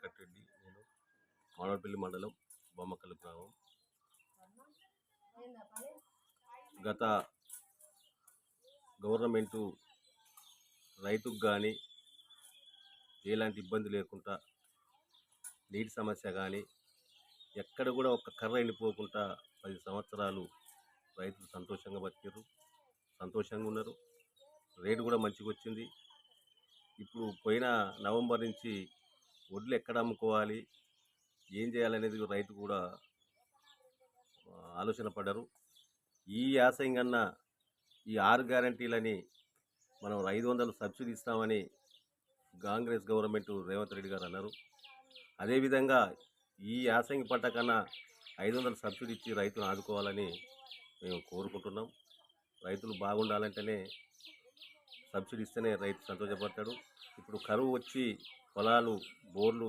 వెంకటరెడ్డి. నేను మానవపల్లి మండలం బొమ్మకల్లు గ్రామం. గత గవర్నమెంటు రైతుకు కానీ ఎలాంటి ఇబ్బంది లేకుండా నీటి సమస్య కానీ ఎక్కడ కూడా ఒక కర్ర ఎండిపోకుండా 10 సంవత్సరాలు రైతులు సంతోషంగా బతికారు, సంతోషంగా ఉన్నారు. రేటు కూడా మంచిగా వచ్చింది. ఇప్పుడు పోయిన నవంబర్ నుంచి వడ్లు ఎక్కడ అమ్ముకోవాలి, ఏం చేయాలనేది రైతు కూడా ఆలోచన పడ్డారు. ఈ యాసంగన్న ఈ 6 గ్యారంటీలని మనం 500 సబ్సిడీ ఇస్తామని కాంగ్రెస్ గవర్నమెంట్ రేవంత్ రెడ్డి గారు అన్నారు. అదేవిధంగా ఈ యాసంగి పంట కన్నా 500 సబ్సిడీ ఇచ్చి రైతును ఆదుకోవాలని మేము కోరుకుంటున్నాం. రైతులు బాగుండాలంటేనే సబ్సిడీ ఇస్తేనే రైతు సంతోషపడతాడు. ఇప్పుడు కరువు వచ్చి పొలాలు బోర్లు